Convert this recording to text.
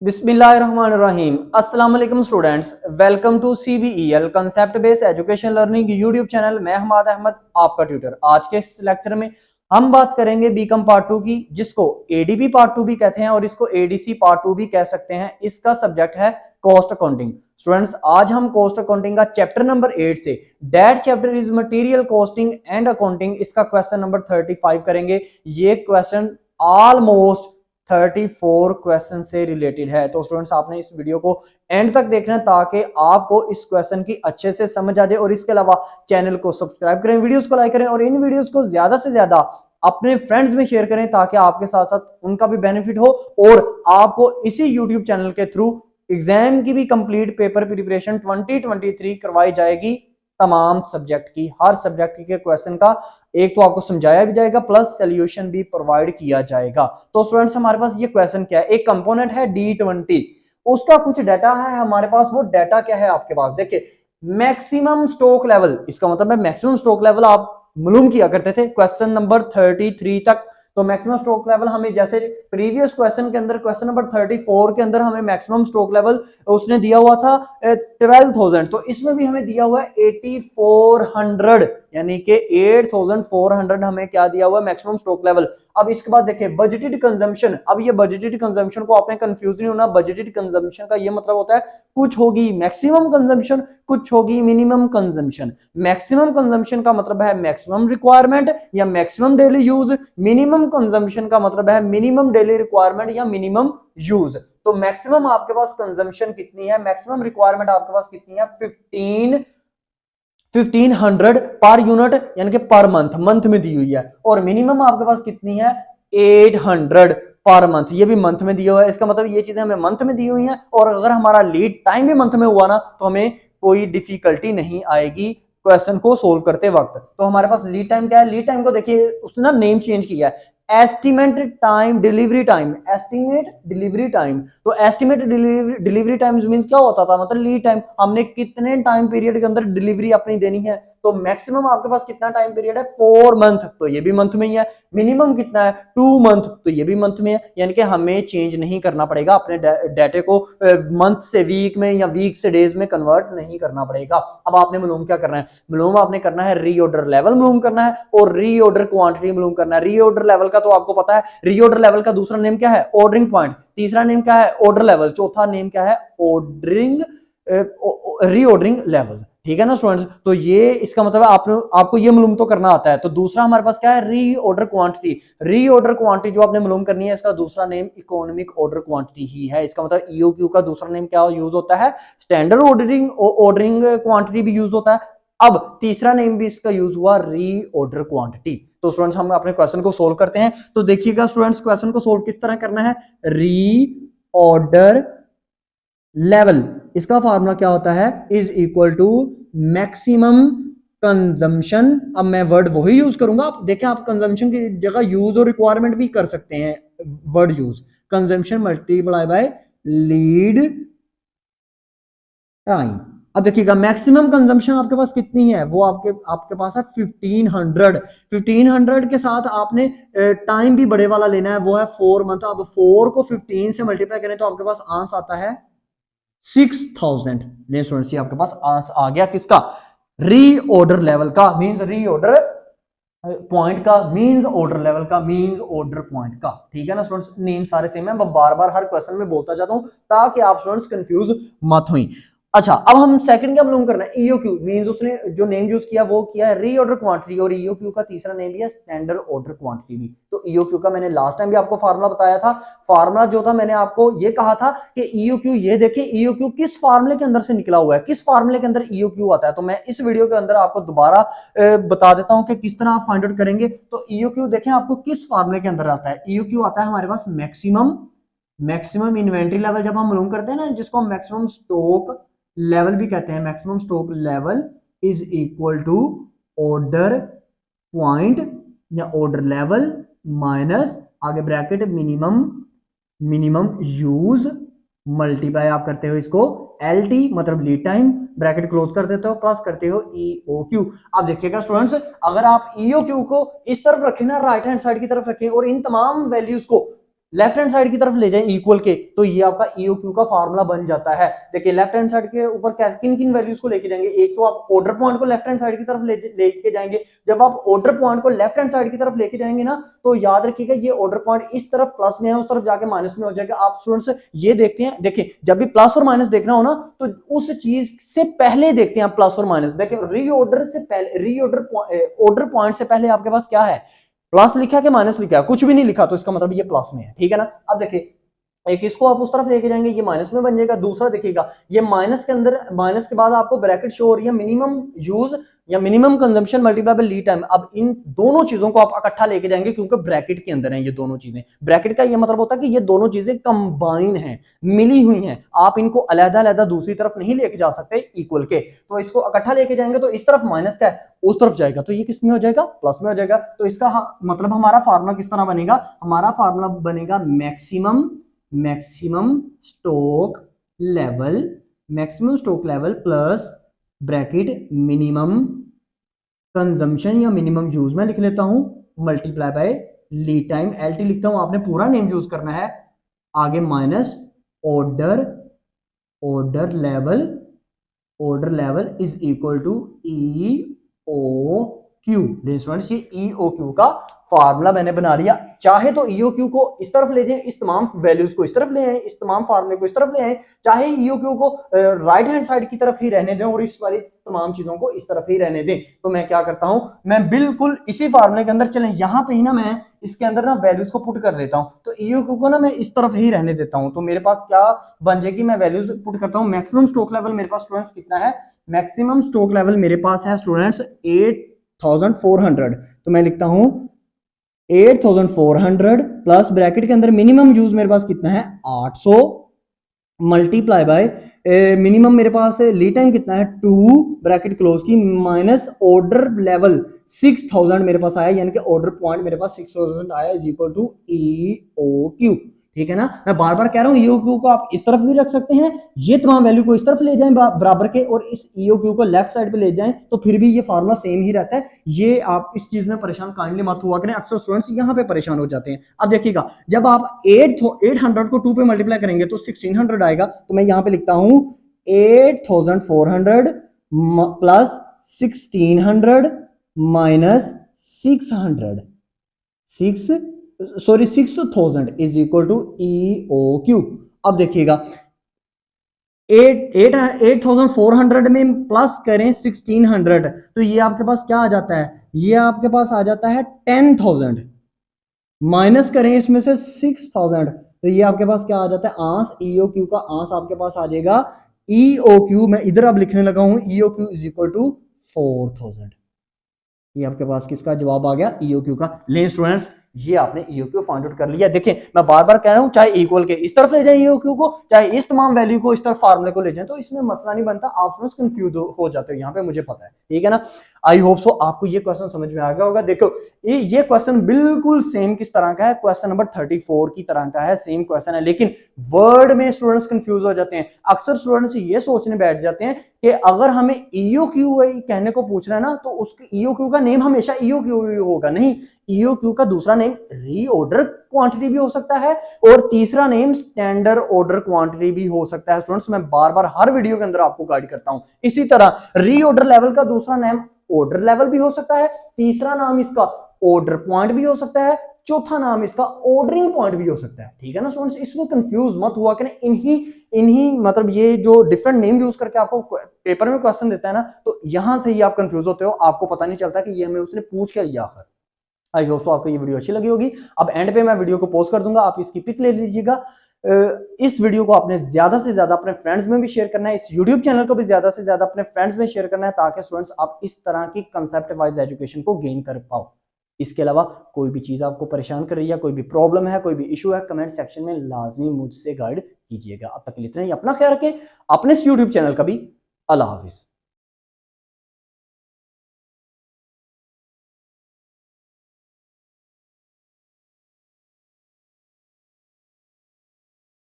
बिस्मिल्लाहिर्रहमानिर्रहीम। अस्सलाम वालेकुम students, welcome to CBEL concept based education learning YouTube channel. मैं हमाद अहमद आपका ट्यूटर। आज के इस लेक्चर में हम बात करेंगे बीकॉम पार्ट 2 की, जिसको ADP पार्ट 2 भी कहते हैं और इसको ADC पार्ट 2 भी कह सकते हैं। इसका सब्जेक्ट है कॉस्ट अकाउंटिंग। स्टूडेंट्स, आज हम कॉस्ट अकाउंटिंग का chapter number 8 say that chapter is material costing and accounting, इसका क्वेश्चन नंबर 35 करेंगे। ये क्वेश्चन ऑलमोस्ट 34 क्वेश्चन से रिलेटेड है। तो स्टूडेंट्स, आपने इस वीडियो को एंड तक देखना है ताकि आपको इस क्वेश्चन की अच्छे से समझ आ जाए। और इसके अलावा चैनल को सब्सक्राइब करें, वीडियोस को लाइक करें और इन वीडियोस को ज्यादा से ज्यादा अपने फ्रेंड्स में शेयर करें ताकि आपके साथ साथ उनका भी बेनिफिट हो और आपको इसी यूट्यूब चैनल के थ्रू एग्जाम की भी कंप्लीट पेपर प्रिपरेशन 2023 करवाई जाएगी। तमाम सब्जेक्ट की, हर सब्जेक्ट के क्वेश्चन का एक तो आपको समझाया भी जाएगा प्लस सोल्यूशन भी प्रोवाइड किया जाएगा। तो स्टूडेंट्स, हमारे पास ये क्वेश्चन क्या है, एक कंपोनेंट है D20, उसका कुछ डाटा है हमारे पास। वो डाटा क्या है आपके पास, देखिए मैक्सिमम स्टॉक लेवल, इसका मतलब है मैक्सिमम स्टॉक लेवल आप मालूम किया करते थे क्वेश्चन नंबर 33 तक। तो मैक्सिमम स्टॉक लेवल हमें जैसे प्रीवियस क्वेश्चन के अंदर क्वेश्चन नंबर 34 के अंदर हमें मैक्सिमम स्टॉक लेवल उसने दिया हुआ था 12,000, तो इसमें भी हमें दिया हुआ है 8400, यानी कि 8400 हमें क्या दिया हुआ है, मैक्सिमम स्टॉक लेवल। अब इसके बाद देखिए बजटेड कंजम्पशन। अब ये बजटेड कंजम्पशन को आपने कंफ्यूज नहीं होना। बजटेड कंजम्पशन का ये मतलब होता है कुछ होगी मैक्सिमम कंजम्पशन, कुछ होगी मिनिमम कंजम्पशन। मैक्सिमम कंजम्पशन का मतलब है मैक्सिमम रिक्वायरमेंट या maximum daily use, minimum consumption का मतलब है मिनिमम डेली रिक्वायरमेंट या मिनिमम यूज। तो मैक्सिमम आपके पास कंजम्पशन कितनी है, मैक्सिमम रिक्वायरमेंट आपके पास कितनी है, 1500 पर यूनिट, यानी कि पर मंथ में दी हुई है। और मिनिमम आपके पास कितनी है, 800 पर मंथ, ये भी मंथ में दिया हुआ है। इसका मतलब ये चीजें हमें मंथ में दी हुई हैं और अगर हमारा लीड टाइम भी मंथ में हुआ ना तो हमें कोई डिफिकल्टी नहीं आएगी क्वेश्चन को सोल्व करते वक्त। तो हमारे पास लीड टाइम क्या है, लीड टाइम को देखिए उसने ना नेम चेंज किया है, estimate time delivery time, estimate delivery time. तो एस्टिमेट डिलीवरी टाइम मींस क्या होता था, मतलब लीड टाइम, हमने कितने टाइम पीरियड के अंदर डिलीवरी अपनी देनी है। तो मैक्सिमम आपके पास कितना टाइम पीरियड है, 4 मंथ, तो ये भी मंथ में ही है। मिनिमम कितना है, 2 मंथ, तो ये भी मंथ में है। यानी कि हमें चेंज नहीं करना पड़ेगा, अपने डाटे को मंथ से वीक में या वीक से डेज में कन्वर्ट नहीं करना पड़ेगा। अब आपने मालूम क्या करना है, मालूम आपने करना है रीऑर्डर लेवल मालूम करना है और रीऑर्डर क्वांटिटी मालूम करना है। रीऑर्डर लेवल का तो आपको पता है, रीऑर्डर लेवल का दूसरा नेम क्या है, ऑर्डरिंग पॉइंट। तीसरा नेम क्या है, ऑर्डर लेवल। चौथा नेम क्या है, ऑर्डरिंग रीऑर्डरिंग लेवल्स। ठीक है ना स्टूडेंट्स, तो ये इसका मतलब आपको ये मालूम तो करना आता है। तो दूसरा हमारे पास क्या है, रीऑर्डर क्वांटिटी। रीऑर्डर क्वांटिटी जो आपने मालूम करनी है, इसका दूसरा नेम इकोनॉमिक ऑर्डर क्वांटिटी ही है। इसका मतलब ईओक्यू का दूसरा नेम क्या यूज होता है, स्टैंडर्ड ऑर्डरिंग क्वांटिटी भी यूज होता है। अब तीसरा नेम भी इसका यूज हुआ, रीऑर्डर क्वांटिटी। तो स्टूडेंट्स, हम अपने क्वेश्चन को सोल्व करते हैं। तो देखिएगा स्टूडेंट्स, क्वेश्चन को सोल्व किस तरह करना है, रीऑर्डर लेवल, इसका फार्मूला क्या होता है, is equal to maximum consumption. अब मैं वर्ड वही यूज करूंगा, आप देखें, आप कंजम्पशन की जगह यूज और रिक्वायरमेंट भी कर सकते हैं। Word use, consumption multiply by lead time. अब देखिएगा मैक्सिमम कंजम्पशन आपके पास कितनी है, वो आपके पास है 1500। 1500 के साथ आपने टाइम भी बड़े वाला लेना है, वो है 4 मंथ। अब 4 को 15 से मल्टीप्लाई करें तो आपके पास आंसर आता है 6000। स्टूडेंट्स, ये आपके पास आंसर आ गया किसका, रीऑर्डर लेवल का, मींस रीऑर्डर पॉइंट का, मींस ऑर्डर लेवल का, मींस ऑर्डर पॉइंट का। ठीक है ना स्टूडेंट्स, नेम सारे सेम है, मैं बार बार हर क्वेश्चन में बोलता जाता हूं ताकि आप स्टूडेंट्स कंफ्यूज मत हुई। अच्छा, अब हम सेकंड क्या मालूम करना है, ईओक्यू, मींस उसने जो नेम यूज किया वो किया है रीऑर्डर क्वांटिटी, और ईओक्यू का तीसरा नेम भी है स्टैंडर्ड ऑर्डर क्वांटिटी भी। तो ईओक्यू का मैंने लास्ट टाइम भी आपको फार्मूला बताया था। फार्मूला जो था, मैंने आपको ये कहा था कि ईओक्यू, ये देखिए ईओक्यू किस फार्मूले के अंदर से निकला हुआ है, किस फार्मूले के अंदर ईओक्यू आता है। तो मैं इस वीडियो के अंदर आपको दोबारा बता देता हूं कि किस तरह आप फाइंड आउट करेंगे। तो ईओक्यू देखें आपको किस फार्मूले के अंदर आता है, ईओक्यू आता है हमारे पास मैक्सिमम इन्वेंट्री लेवल। जब हम मालूम करते हैं ना, जिसको हम मैक्सिमम स्टॉक लेवल भी कहते हैं, maximum stock level is equal to order point या ऑर्डर लेवल माइनस आगे ब्रैकेट मिनिमम यूज मल्टीप्लाई आप करते हो इसको LT, मतलब लीड टाइम, ब्रैकेट क्लोज कर देते हो, प्लस करते हो EOQ। अब देखिएगा स्टूडेंट्स, अगर आप EOQ को इस तरफ रखें ना, राइट हैंड साइड की तरफ रखें और इन तमाम वैल्यूज को लेफ्ट हैंड साइड की तरफ ले जाएं इक्वल के, तो ये आपका ईओक्यू का फार्मूला बन जाता है। देखिए लेफ्ट हैंड साइड के ऊपर कैसे किन किन वैल्यूज को लेके जाएंगे, एक तो आप ऑर्डर पॉइंट को लेफ्ट हैंड साइड की तरफ लेके जाएंगे। जब आप ऑर्डर पॉइंट को लेफ्ट हैंड साइड की तरफ लेके जाएंगे ना, तो याद रखिएगा ये ऑर्डर पॉइंट इस तरफ प्लस में है, उस तरफ जाके माइनस में हो जाएगा। आप स्टूडेंट्स ये देखते हैं, देखिए जब भी प्लस और माइनस देखना हो ना, तो उस चीज से पहले देखते हैं प्लस और माइनस। देखिए रीऑर्डर से पहले, ऑर्डर पॉइंट से पहले आपके पास क्या है, प्लस लिखा है कि माइनस लिखा है, कुछ भी नहीं लिखा तो इसका मतलब ये प्लस में है, ठीक है ना। अब देखिए एक इसको आप उस तरफ लेके जाएंगे, ये माइनस में बन जाएगा। दूसरा देखिएगा ये माइनस के अंदर, माइनस के बाद आपको ब्रैकेट शो हो रही है मिनिमम यूज या minimum consumption multiply by lead time. अब इन दोनों चीजों को आप इकट्ठा लेके जाएंगे क्योंकि ब्रैकेट के अंदर है ये दोनों चीजें। ब्रैकेट का ये मतलब होता है कि ये दोनों चीजें कंबाइन हैं, मिली हुई हैं, आप इनको अलग-अलग दूसरी तरफ नहीं लेके जा सकते इक्वल के। तो इसको इकट्ठा लेके जाएंगे तो इस तरफ माइनस का है, उस तरफ जाएगा तो ये किस में हो जाएगा, प्लस में हो जाएगा। तो इसका मतलब हमारा फार्मूला किस तरह बनेगा, हमारा फार्मूला बनेगा maximum stock level, maximum stock level plus bracket minimum consumption या मिनिमम यूज में लिख लेता हूं, multiply by lead time, LT लिखता हूं, आपने पूरा नेम यूज करना है, आगे minus order level is equal to E O Q. Students ये ई ओ क्यू का फार्मूला मैंने बना लिया। चाहे तो ईओक्यू को इस तरफ ले जाएं, इस तमाम वैल्यूज को इस तरफ ले आए, इस तमाम फार्मूले को इस तरफ ले आए, चाहे ईओक्यू को राइट हैंड साइड की तरफ ही रहने दें और इस वाली तमाम चीजों को इस तरफ ही रहने दें। तो मैं क्या करता हूं, मैं बिल्कुल इसी फार्मूले के अंदर, चलें यहां पे ही ना मैं इसके अंदर ना वैल्यूज को पुट कर देता हूं, तो ईओक्यू को ना मैं इस तरफ ही रहने देता हूं। तो मेरे पास क्या बन जाएगी, मैं वैल्यूज पुट करता हूं। मैक्सिमम स्टॉक लेवल मेरे पास स्टूडेंट्स कितना है, मैक्सिमम स्टॉक लेवल मेरे पास है स्टूडेंट्स 8400। तो मैं लिखता हूं 8400 प्लस ब्रैकेट के अंदर मिनिमम यूज मेरे पास कितना है 800, मल्टीप्लाई बाय मिनिमम मेरे पास लीड टाइम कितना है 2 ब्रैकेट क्लोज की, माइनस ऑर्डर लेवल 6000 मेरे पास आया, यानी कि ऑर्डर पॉइंट मेरे पास 6000 आया, इज इक्वल टू ईओक्यू। ठीक है ना, मैं बार बार कह रहा हूं ईओक्यू को आप इस तरफ भी रख सकते हैं, ये तमाम वैल्यू को इस तरफ ले जाएं बराबर के, और इस ईओक्यू को लेफ्ट साइड पे ले जाएं, तो फिर भी ये फार्मूला सेम ही रहता है। ये आप इस चीज में परेशान काइंडली मत हुआ करें, अक्सर स्टूडेंट्स यहां पे परेशान हो जाते हैं। अब देखिएगा जब आप 800 को 2 पे मल्टीप्लाई करेंगे तो 1600 आएगा। तो मैं यहां पे लिखता हूं 8400 plus 1600 minus 6000 is equal to EOQ. अब देखिएगा 8400 में प्लस करें 1600, तो ये आपके पास क्या आ जाता है, ये आपके पास आ जाता है 10000, माइनस करें इसमें से 6000, तो ये आपके पास क्या आ जाता है, आंस ईओक्यू का आंस आपके पास आ जाएगा ईओक्यू। मैं इधर अब लिखने लगा हूं ईओक्यू इज इक्वल टू 4000। ये आपके पास किसका जवाब आ गया, ईओक्यू का। ले स्टूडेंट्स ये आपने ईओक्यू फाइंड आउट कर लिया। देखिए मैं बार बार कह रहा हूं, चाहे इक्वल के इस तरफ ले जाएं ईओक्यू को, चाहे इस तमाम वैल्यू को इस तरफ फार्मूले को ले जाएं, तो इसमें मसला नहीं बनता। आप स्टूडेंट्स कंफ्यूज हो जाते हो यहाँ पे, मुझे पता है, ठीक है ना। आई होप सो आपको ये क्वेश्चन समझ में आ गया होगा। देखो ये क्वेश्चन बिल्कुल सेम किस तरह का है, क्वेश्चन नंबर 34 की तरह का है, सेम क्वेश्चन है, लेकिन वर्ड में स्टूडेंट्स कंफ्यूज हो जाते हैं। अक्सर स्टूडेंट्स ये सोचने बैठ जाते हैं कि अगर हमें ईओक्यू कहने को पूछ रहा है ना, तो उसके ईओक्यू का नेम हमेशा ईओक्यू होगा। नहीं, ईओक्यू का दूसरा नेम रीऑर्डर क्वांटिटी भी हो सकता है, और तीसरा नेम स्टैंडर्ड ऑर्डर क्वांटिटी भी हो सकता है। स्टूडेंट्स मैं बार बार हर वीडियो के अंदर आपको गाइड करता हूं। इसी तरह रीऑर्डर लेवल का दूसरा नेम ऑर्डर लेवल भी हो सकता है, तीसरा नाम इसका ऑर्डर पॉइंट भी हो सकता है, चौथा नाम इसका ऑर्डरिंग पॉइंट भी हो सकता है। ठीक है ना स्टूडेंट्स, इसमें कंफ्यूज मत हुआ करें। इन्हीं मतलब ये जो डिफरेंट नेम यूज करके आपको पेपर में क्वेश्चन देता है ना, तो यहां से ही आप कंफ्यूज होते हो, आपको पता नहीं चलता कि ये हमें उसने पूछ क्या लिया आखिर। आई होप तो आपको ये वीडियो अच्छी लगी होगी। अब एंड पे मैं वीडियो को पोस्ट कर दूंगा, आप इसकी पिक ले लीजिएगा। इस वीडियो को आपने ज्यादा से ज्यादा अपने फ्रेंड्स में भी शेयर करना है, इस यूट्यूब चैनल को भी ज्यादा से ज्यादा अपने फ्रेंड्स में शेयर करना है, ताकि स्टूडेंट्स आप इस तरह की कंसेप्ट वाइज एजुकेशन को गेन कर पाओ। इसके अलावा कोई भी चीज आपको परेशान कर रही है, कोई भी प्रॉब्लम है, कोई भी इशू है, कमेंट सेक्शन में लाजमी मुझसे गाइड कीजिएगा। अब तक इतना ही, अपना ख्याल रखें, अपने इस यूट्यूब चैनल का भी। अल्लाह हाफिज।